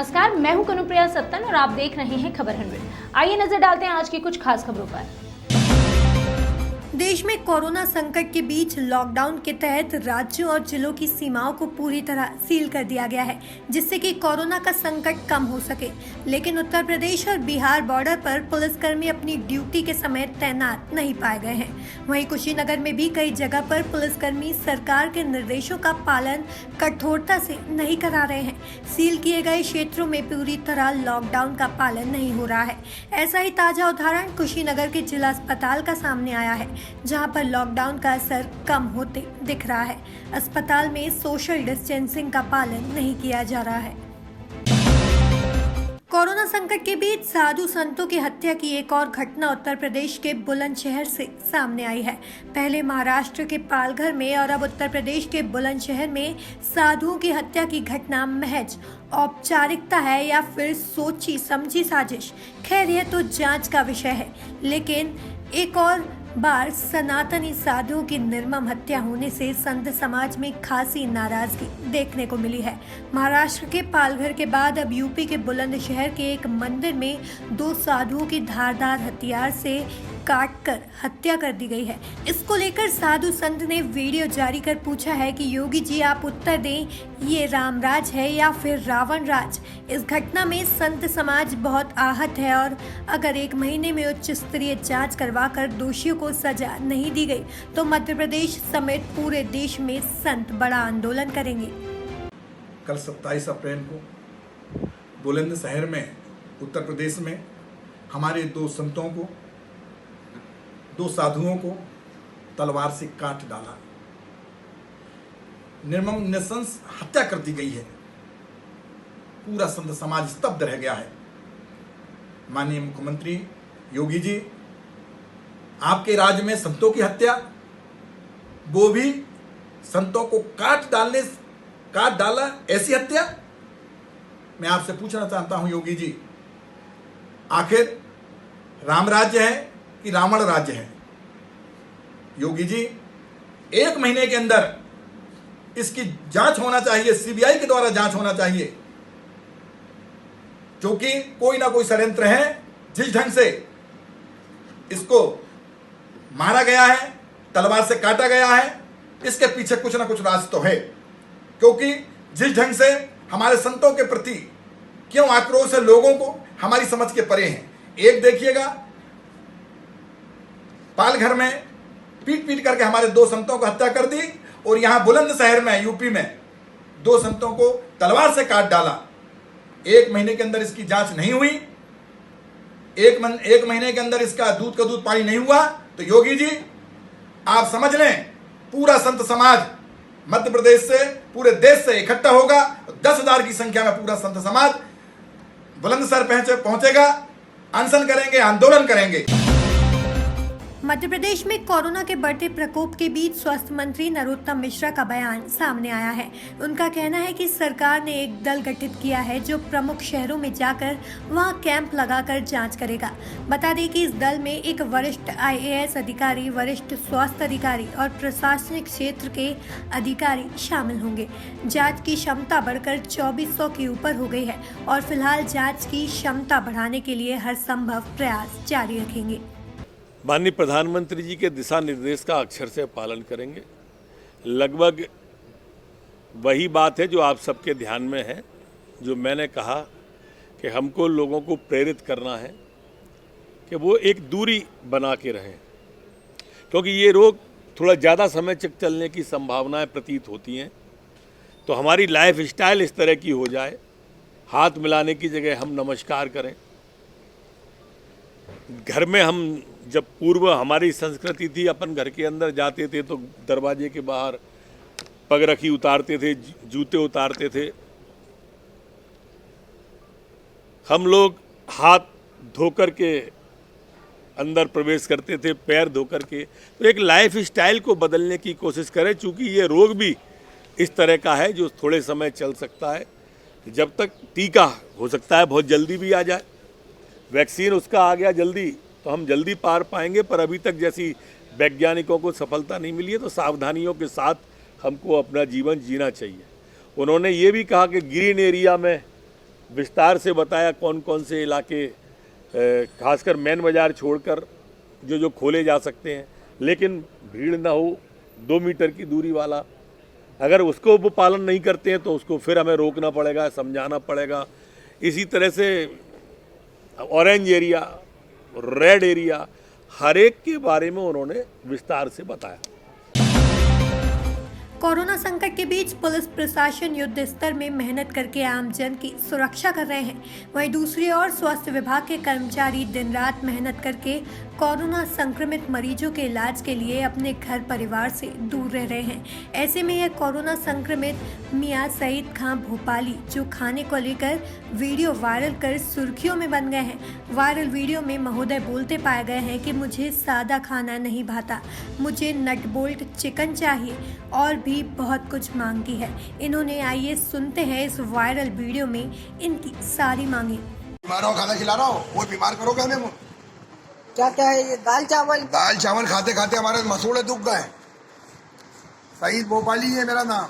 नमस्कार, मैं हूं कनुप्रिया सत्तन और आप देख रहे हैं खबर 100। आइए नजर डालते हैं आज की कुछ खास खबरों पर। देश में कोरोना संकट के बीच लॉकडाउन के तहत राज्यों और जिलों की सीमाओं को पूरी तरह सील कर दिया गया है, जिससे कि कोरोना का संकट कम हो सके। लेकिन उत्तर प्रदेश और बिहार बॉर्डर पर पुलिसकर्मी अपनी ड्यूटी के समय तैनात नहीं पाए गए हैं। वहीं कुशीनगर में भी कई जगह पर पुलिसकर्मी सरकार के निर्देशों का पालन कठोरता से नहीं करा रहे हैं। सील किए गए क्षेत्रों में पूरी तरह लॉकडाउन का पालन नहीं हो रहा है। ऐसा ही ताजा उदाहरण कुशीनगर के जिला अस्पताल का सामने आया है, जहां पर लॉकडाउन का असर कम होते दिख रहा है। अस्पताल में सोशल डिस्टेंसिंग का पालन नहीं किया जा रहा है। कोरोना संकट के बीच साधु संतों की हत्या की एक और घटना उत्तर प्रदेश के बुलंदशहर से सामने आई है। पहले महाराष्ट्र के पालघर में और अब उत्तर प्रदेश के बुलंदशहर में साधुओं की हत्या की घटना महज औपचारिकता है या फिर सोची समझी साजिश, खैर यह तो जांच का विषय है। लेकिन एक और बार सनातनी साधुओं की निर्मम हत्या होने से संत समाज में खासी नाराजगी देखने को मिली है। महाराष्ट्र के पालघर के बाद अब यूपी के बुलंदशहर के एक मंदिर में 2 साधुओं की धारदार हथियार से काटकर हत्या कर दी गई है। इसको लेकर साधु संत ने वीडियो जारी कर पूछा है कि योगी जी आप उत्तर दें, ये राम राज है या फिर रावण राज। इस घटना में संत समाज बहुत आहत है और अगर 1 महीने में उच्च स्तरीय जांच करवाकर दोषियों को सजा नहीं दी गई तो मध्य प्रदेश समेत पूरे देश में संत बड़ा आंदोलन करेंगे। कल 27 अप्रैल को बुलंदशहर में उत्तर प्रदेश में हमारे 2 संतों को, 2 साधुओं को तलवार से काट डाला, निर्मम नृशंस हत्या कर दी गई है। पूरा संत समाज स्तब्ध रह गया है। माननीय मुख्यमंत्री योगी जी, आपके राज्य में संतों की हत्या, वो भी संतों को काट डाला, ऐसी हत्या। मैं आपसे पूछना चाहता हूं योगी जी, आखिर राम राज्य है कि रावण राज्य है? योगी जी, 1 महीने के अंदर इसकी जांच होना चाहिए, सीबीआई के द्वारा जांच होना चाहिए, क्योंकि कोई ना कोई षड्यंत्र है। जिस ढंग से इसको मारा गया है, तलवार से काटा गया है, इसके पीछे कुछ ना कुछ राज तो है। क्योंकि जिस ढंग से हमारे संतों के प्रति क्यों आक्रोश है लोगों को, हमारी समझ के परे हैं। एक देखिएगा, पालघर में पीट करके हमारे 2 संतों को हत्या कर दी और यहां बुलंदशहर में यूपी में 2 संतों को तलवार से काट डाला। 1 महीने के अंदर इसकी जांच नहीं हुई, 1 महीने के अंदर इसका दूध का दूध पानी नहीं हुआ, तो योगी जी आप समझ लें, पूरा संत समाज मध्य प्रदेश से, पूरे देश से इकट्ठा होगा। 10,000 की संख्या में पूरा संत समाज बुलंदशहर पहुंचेगा, अनशन करेंगे, आंदोलन करेंगे। मध्य प्रदेश में कोरोना के बढ़ते प्रकोप के बीच स्वास्थ्य मंत्री नरोत्तम मिश्रा का बयान सामने आया है। उनका कहना है कि सरकार ने एक दल गठित किया है जो प्रमुख शहरों में जाकर वहां कैंप लगाकर जांच करेगा। बता दें कि इस दल में एक वरिष्ठ IAS अधिकारी, वरिष्ठ स्वास्थ्य अधिकारी और प्रशासनिक क्षेत्र के अधिकारी शामिल होंगे। जाँच की क्षमता बढ़कर 2400 के ऊपर हो गई है और फिलहाल जाँच की क्षमता बढ़ाने के लिए हर संभव प्रयास जारी रखेंगे। माननीय प्रधानमंत्री जी के दिशा निर्देश का अक्षर से पालन करेंगे। लगभग वही बात है जो आप सबके ध्यान में है, जो मैंने कहा कि हमको लोगों को प्रेरित करना है कि वो एक दूरी बना के रहें, क्योंकि ये रोग थोड़ा ज़्यादा समय तक चलने की संभावनाएं प्रतीत होती हैं। तो हमारी लाइफ स्टाइल इस तरह की हो जाए, हाथ मिलाने की जगह हम नमस्कार करें। घर में हम जब पूर्व हमारी संस्कृति थी, अपन घर के अंदर जाते थे तो दरवाजे के बाहर पगरखी उतारते थे, जूते उतारते थे। हम लोग हाथ धोकर के अंदर प्रवेश करते थे, पैर धोकर के। तो एक लाइफ स्टाइल को बदलने की कोशिश करें, चूँकि ये रोग भी इस तरह का है जो थोड़े समय चल सकता है। जब तक टीका हो सकता है बहुत जल्दी भी आ जाए, वैक्सीन उसका आ गया जल्दी तो हम जल्दी पार पाएंगे, पर अभी तक जैसी वैज्ञानिकों को सफलता नहीं मिली है, तो सावधानियों के साथ हमको अपना जीवन जीना चाहिए। उन्होंने ये भी कहा कि ग्रीन एरिया में विस्तार से बताया कौन कौन से इलाके खासकर मेन बाज़ार छोड़कर जो खोले जा सकते हैं, लेकिन भीड़ ना हो, 2 मीटर की दूरी वाला। अगर उसको वो पालन नहीं करते हैं तो उसको फिर हमें रोकना पड़ेगा, समझाना पड़ेगा। इसी तरह से ऑरेंज एरिया, रेड एरिया, हर एक के बारे में उन्होंने विस्तार से बताया। कोरोना संकट के बीच पुलिस प्रशासन युद्ध स्तर में मेहनत करके आमजन की सुरक्षा कर रहे हैं। वहीं दूसरी ओर स्वास्थ्य विभाग के कर्मचारी दिन रात मेहनत करके कोरोना संक्रमित मरीजों के इलाज के लिए अपने घर परिवार से दूर रह रहे हैं। ऐसे में यह कोरोना संक्रमित मियां सईद खां भोपाली जो खाने को लेकर वीडियो वायरल कर सुर्खियों में बन गए हैं। वायरल वीडियो में महोदय बोलते पाए गए हैं कि मुझे सादा खाना नहीं भाता, मुझे नट बोल्ट चिकन चाहिए और भी बहुत कुछ मांगी है इन्होंने। आइए सुनते हैं इस वायरल वीडियो में इनकी सारी मांगे। बीमारों को खाना खिला रहा हूँ, वो बीमार करोगे हमें। क्या क्या है ये? दाल चावल खाते खाते हमारे मसूड़े दुख गए। सईद भोपाली है मेरा नाम।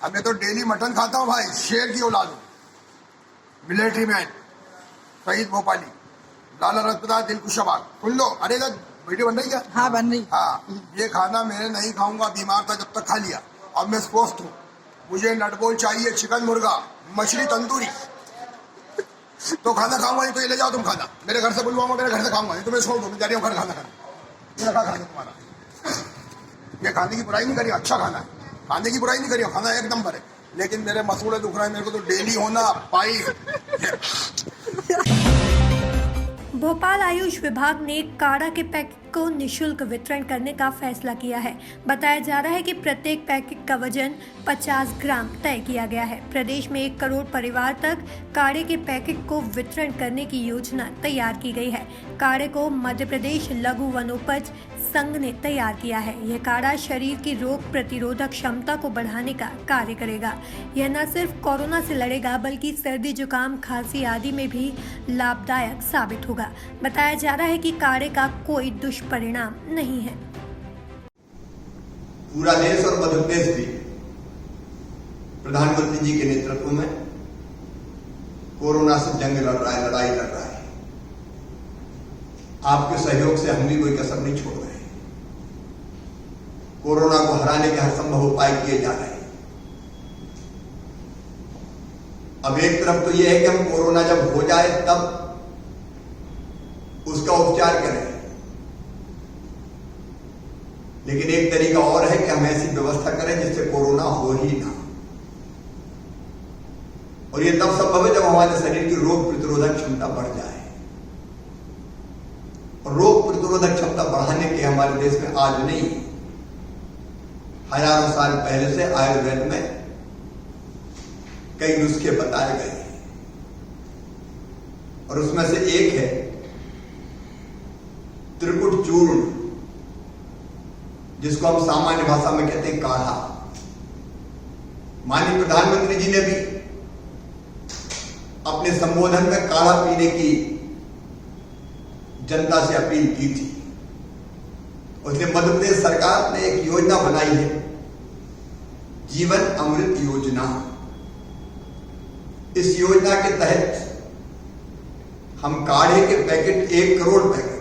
अब मैं तो डेली मटन खाता हूँ भाई, शेर की औलाद हूँ, मिलिट्री मैन। सईद भोपाली, लाला रजपत दिलकुशाबाग। सुन लो। अरे वीडियो बन रही क्या? हाँ बन रही। हाँ, ये खाना मैं नहीं खाऊंगा, बीमार था जब तक खा लिया, अब मैं स्वस्थ हूँ। मुझे नटबोल चाहिए, चिकन मुर्गा, मछली तंदूरी, तो खाना खाऊंगा नहीं तो ये ले जाओ तुम खाना। मेरे घर से बुलवाऊंगा, मेरे घर से खाऊंगा नहीं तो मैं छोड़ दूँ। मैं जा रही हूँ घर खाना खाना। रखा खाना तुम्हारा। ये खाने की बुराई नहीं करी, अच्छा खाना है, खाने की बुराई नहीं करी, खाना एक नंबर है, लेकिन मेरे मसूड़े दुख रहे हैं, मेरे को तो डेली होना पाई। भोपाल आयुष विभाग ने काढ़ा के पैकेट को निशुल्क वितरण करने का फैसला किया है। बताया जा रहा है कि प्रत्येक पैकेट का वजन 50 ग्राम तय किया गया है। प्रदेश में 1 करोड़ परिवार तक काढ़े के पैकेट को वितरण करने की योजना तैयार की गई है। काढ़े को मध्य प्रदेश लघु वनोपज संघ ने तैयार किया है। यह काढ़ा शरीर की रोग प्रतिरोधक क्षमता को बढ़ाने का कार्य करेगा। यह न सिर्फ कोरोना से लड़ेगा बल्कि सर्दी जुकाम खांसी आदि में भी लाभदायक साबित होगा। बताया जा रहा है कि काढ़े का कोई दुष्परिणाम नहीं है। पूरा देश और मध्य प्रदेश भी प्रधानमंत्री जी के नेतृत्व में कोरोना से जंग लड़ रहा है, लड़ाई लड़ रहा है। आपके सहयोग से हम भी कोई कसर नहीं छोड़ रहे। कोरोना को हराने के हर संभव उपाय किए जा रहे हैं। अब एक तरफ तो यह है कि हम कोरोना जब हो जाए तब उसका उपचार करें, लेकिन एक तरीका और है कि हम ऐसी व्यवस्था करें जिससे कोरोना हो ही ना। और यह तब संभव है जब हमारे शरीर की रोग प्रतिरोधक क्षमता बढ़ जाए। और रोग प्रतिरोधक क्षमता बढ़ाने के हमारे देश में आज नहीं, हजारों साल पहले से आयुर्वेद में कई नुस्खे बताए गए हैं। और उसमें से एक है त्रिकुट चूर्ण, जिसको हम सामान्य भाषा में कहते हैं काढ़ा। माननीय प्रधानमंत्री जी ने भी अपने संबोधन में काढ़ा पीने की जनता से अपील की थी। उसने मध्य प्रदेश सरकार ने एक योजना बनाई है, जीवन अमृत योजना। इस योजना के तहत हम काढ़े के पैकेट 1 करोड़ पैकेट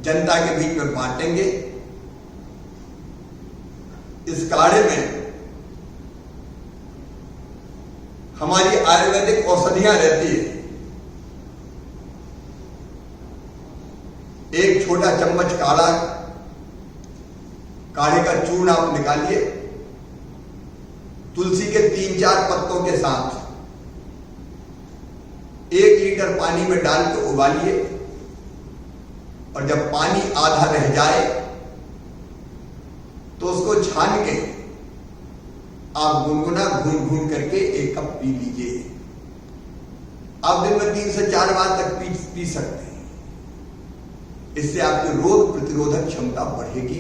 जनता के बीच में बांटेंगे। इस काढ़े में हमारी आयुर्वेदिक औषधियां रहती है। एक छोटा चम्मच काढ़े का चूर्ण आप निकालिए, तुलसी के 3-4 पत्तों के साथ 1 लीटर पानी में डाल के उबालिए, और जब पानी आधा रह जाए तो उसको छान के आप गुनगुना घून घून करके 1 कप पी लीजिए। आप दिन में 3 से 4 बार तक पी सकते हैं। इससे आपकी रोग प्रतिरोधक क्षमता बढ़ेगी।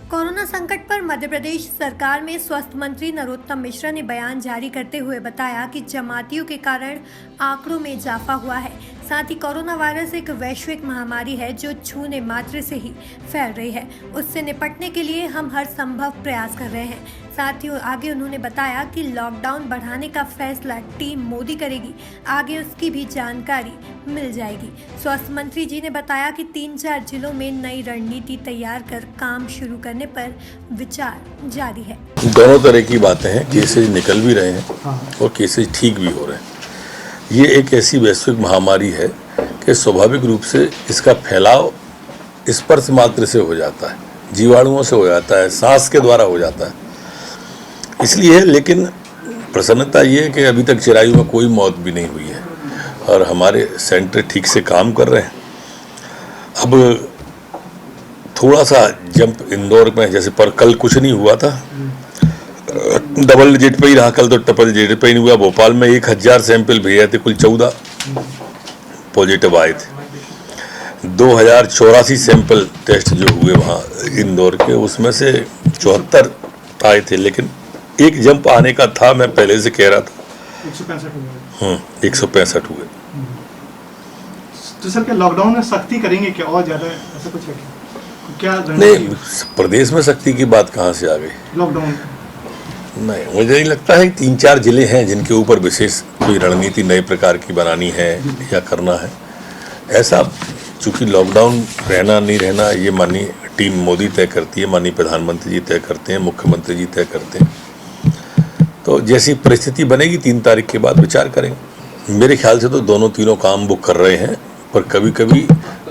कोरोना संकट पर मध्य प्रदेश सरकार में स्वास्थ्य मंत्री नरोत्तम मिश्रा ने बयान जारी करते हुए बताया कि जमातियों के कारण आंकड़ों में इजाफा हुआ है। साथ ही कोरोना वायरस एक वैश्विक महामारी है जो छूने मात्र से ही फैल रही है। उससे निपटने के लिए हम हर संभव प्रयास कर रहे हैं। साथ ही आगे उन्होंने बताया कि लॉकडाउन बढ़ाने का फैसला टीम मोदी करेगी, आगे उसकी भी जानकारी मिल जाएगी। स्वास्थ्य मंत्री जी ने बताया कि 3-4 जिलों में नई रणनीति तैयार कर काम शुरू करने पर विचार जारी है। दोनों तरह की बातें हैं, केसेज निकल भी रहे हैं और केसेज ठीक भी हो रहे हैं। ये एक ऐसी वैश्विक महामारी है कि स्वाभाविक रूप से इसका फैलाव स्पर्श मात्र से हो जाता है, जीवाणुओं से हो जाता है, सांस के द्वारा हो जाता है। इसलिए लेकिन प्रसन्नता ये है कि अभी तक चिरायु में कोई मौत भी नहीं हुई है और हमारे सेंटर ठीक से काम कर रहे हैं। अब थोड़ा सा जंप इंदौर में जैसे पर कल कुछ नहीं हुआ था, डबल डिजिट पे ही रहा, कल तो ट्रिपल डिजिट पे ही नहीं हुआ। भोपाल में 1000 सैंपल भेजे थे, कुल 14 पॉजिटिव आए थे। 2084 सैंपल टेस्ट जो हुए वहाँ इंदौर के, उसमें से 74 आए थे। लेकिन एक जंप आने का था, मैं पहले से कह रहा था। 165 हुए। तो सर क्या लॉकडाउन में सख्ती करेंगे क्या और ज्यादा, ऐसा कुछ है क्या? नहीं, प्रदेश में सख्ती की बात कहाँ से आ गई? लॉकडाउन नहीं, मुझे नहीं लगता है। 3-4 जिले हैं जिनके ऊपर विशेष कोई रणनीति नए प्रकार की बनानी है या करना है। ऐसा चूंकि लॉकडाउन रहना नहीं रहना ये माननीय टीम मोदी तय करती है, माननीय प्रधानमंत्री जी तय करते हैं, मुख्यमंत्री जी तय करते हैं। तो जैसी परिस्थिति बनेगी 3 तारीख के बाद विचार करेंगे। मेरे ख्याल से तो दोनों तीनों काम वो कर रहे हैं, पर कभी कभी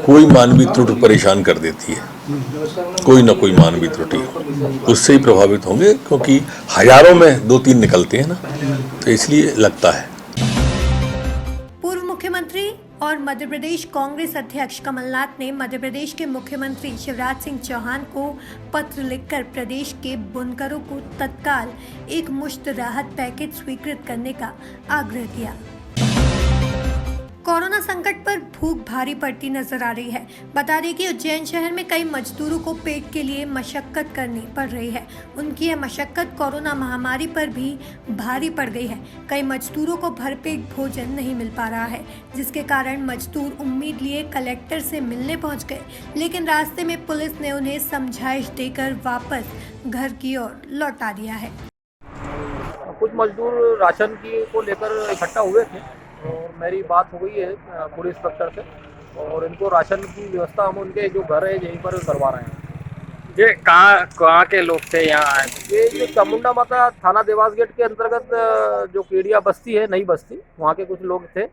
कोई मानवीय त्रुटि परेशान कर देती है। कोई ना कोई मानवीय त्रुटि उससे ही प्रभावित होंगे, क्योंकि हजारों में 2-3 निकलते हैं ना, तो इसलिए लगता है। पूर्व मुख्यमंत्री और मध्य प्रदेश कांग्रेस अध्यक्ष कमलनाथ ने मध्य प्रदेश के मुख्यमंत्री शिवराज सिंह चौहान को पत्र लिखकर प्रदेश के बुनकरों को तत्काल एक मुश्त राहत पैकेज स्वीकृत करने का आग्रह किया। कोरोना संकट पर भूख भारी पड़ती नजर आ रही है। बता दें कि उज्जैन शहर में कई मजदूरों को पेट के लिए मशक्कत करनी पड़ रही है। उनकी यह मशक्कत कोरोना महामारी पर भी भारी पड़ गई है। कई मजदूरों को भरपेट भोजन नहीं मिल पा रहा है, जिसके कारण मजदूर उम्मीद लिए कलेक्टर से मिलने पहुंच गए, लेकिन रास्ते में पुलिस ने उन्हें समझाइश देकर वापस घर की ओर लौटा दिया है। कुछ मजदूर राशन की को लेकर इकट्ठा हुए थे और मेरी बात हो गई है पुलिस इंस्पेक्टर से, और इनको राशन की व्यवस्था हम उनके जो घर है यहीं पर करवा रहे हैं। ये कहाँ के लोग थे यहाँ आए? ये जो चामुंडा माता थाना देवास गेट के अंतर्गत जो केडिया बस्ती है, नई बस्ती, वहाँ के कुछ लोग थे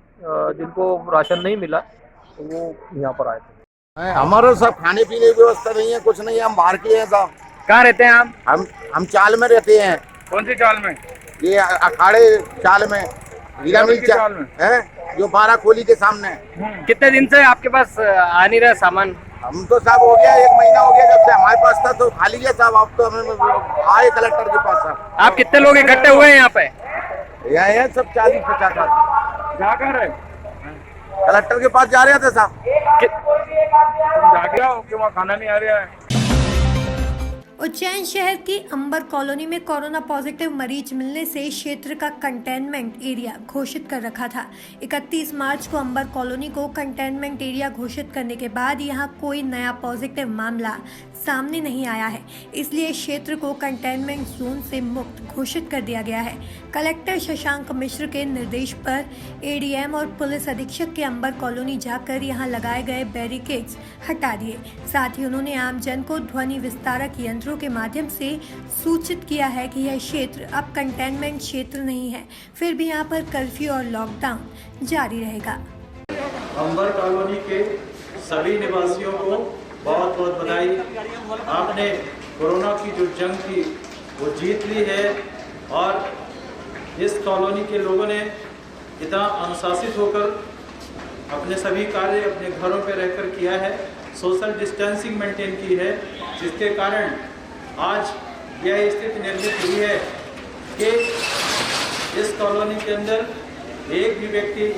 जिनको राशन नहीं मिला, तो वो यहाँ पर आए थे। हमारे सब खाने पीने की व्यवस्था नहीं है, कुछ नहीं है, हम बाहर के हैं साहब। कहाँ रहते हैं आप? हम चाल में रहते हैं। कौन सी चाल में? ये अखाड़े चाल में, हीरा मिल चाल में है, जो 12 खोली के सामने। कितने दिन से आपके पास आ नहीं रहा सामान? हम तो साहब हो गया 1 महीना हो गया जब से हमारे पास था, तो खाली है साहब। अब तो हमें आए कलेक्टर के पास साहब। आप कितने लोग इकट्ठे हुए हैं यहाँ पे? यहाँ है सब 40-50 आदमी। क्या कर रहे? कलेक्टर के पास जा रहे थे साहब। जाके आओ कि वहाँ खाना नहीं आ रहा है। उज्जैन शहर की अंबर कॉलोनी में कोरोना पॉजिटिव मरीज मिलने से क्षेत्र का कंटेनमेंट एरिया घोषित कर रखा था। 31 मार्च को अंबर कॉलोनी को कंटेनमेंट एरिया घोषित करने के बाद यहां कोई नया पॉजिटिव मामला सामने नहीं आया है, इसलिए क्षेत्र को कंटेनमेंट जोन से मुक्त घोषित कर दिया गया है। कलेक्टर शशांक मिश्र के निर्देश पर एडीएम और पुलिस अधीक्षक के अंबर कॉलोनी जाकर यहां लगाए गए बैरिकेड्स हटा दिए। साथ ही उन्होंने आमजन को ध्वनि विस्तारक यंत्रों के माध्यम से सूचित किया है कि यह क्षेत्र अब कंटेनमेंट क्षेत्र नहीं है, फिर भी यहाँ पर कर्फ्यू और लॉकडाउन जारी रहेगा। अंबर कॉलोनी के सभी निवासियों को बहुत बहुत बधाई। आपने कोरोना की जो जंग थी वो जीत ली है और इस कॉलोनी के लोगों ने इतना अनुशासित होकर अपने सभी कार्य अपने घरों पर रहकर किया है, सोशल डिस्टेंसिंग मेंटेन की है, जिसके कारण आज यह स्थिति निर्मित हुई है कि इस कॉलोनी के अंदर एक भी व्यक्ति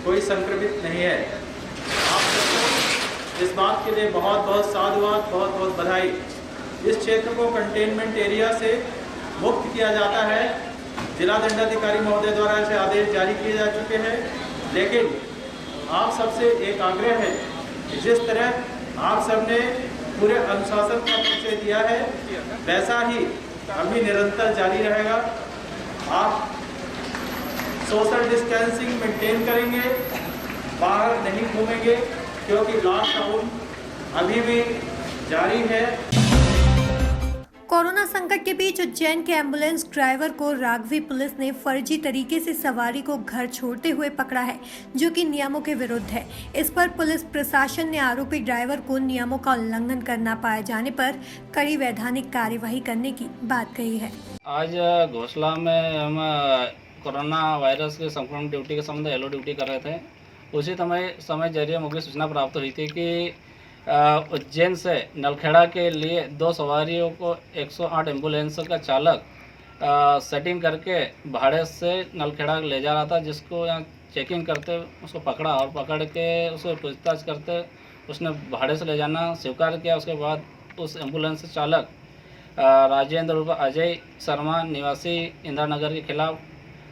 कोई संक्रमित नहीं है। आप सबको इस बात के लिए बहुत बहुत साधुवाद, बहुत बहुत बधाई। इस क्षेत्र को कंटेनमेंट एरिया से मुक्त किया जाता है। जिला दंडाधिकारी महोदय द्वारा ऐसे आदेश जारी किए जा चुके हैं, लेकिन आप सबसे एक आग्रह है कि जिस तरह आप सबने पूरे अनुशासन का परिचय दिया है, वैसा ही अभी निरंतर जारी रहेगा। आप सोशल डिस्टेंसिंग मेंटेन करेंगे, बाहर नहीं घूमेंगे क्योंकि लॉकडाउन अभी भी जारी है। कोरोना संकट के बीच उज्जैन के एम्बुलेंस ड्राइवर को राघवी पुलिस ने फर्जी तरीके से सवारी को घर छोड़ते हुए पकड़ा है, जो कि नियमों के विरुद्ध है। इस पर पुलिस प्रशासन ने आरोपी ड्राइवर को नियमों का उल्लंघन करना पाए जाने पर कड़ी वैधानिक कार्यवाही करने की बात कही है। आज घोषला में हम कोरोना वायरस के संक्रमण ड्यूटी के संबंध एलो ड्यूटी कर रहे थे। उसी समय जरिए मुझे सूचना प्राप्त हुई थी कि उज्जैन से नलखेड़ा के लिए 2 सवारियों को 108 एम्बुलेंस का चालक सेटिंग करके भाड़े से नलखेड़ा ले जा रहा था, जिसको यहाँ चेकिंग करते उसको पकड़ा और पकड़ के उसको पूछताछ करते उसने भाड़े से ले जाना स्वीकार किया। उसके बाद उस एम्बुलेंस चालक राजेंद्र उर्फ अजय शर्मा निवासी इंदिरा नगर के खिलाफ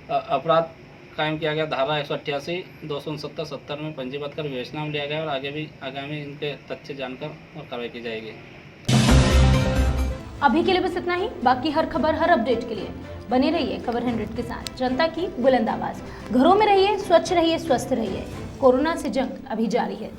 अपराध कायम किया गया। धारा 188, 269, 70 में पंजीबद्ध कर विवेचना में लिया गया और आगे भी आगामी इनके तथ्य जानकर और कार्रवाई की जाएगी। अभी के लिए बस इतना ही। बाकी हर खबर, हर अपडेट के लिए बने रहिए खबर 100 के साथ। जनता की बुलंद आवाज। घरों में रहिए, स्वच्छ रहिए, स्वस्थ रहिए। कोरोना से जंग अभी जारी है।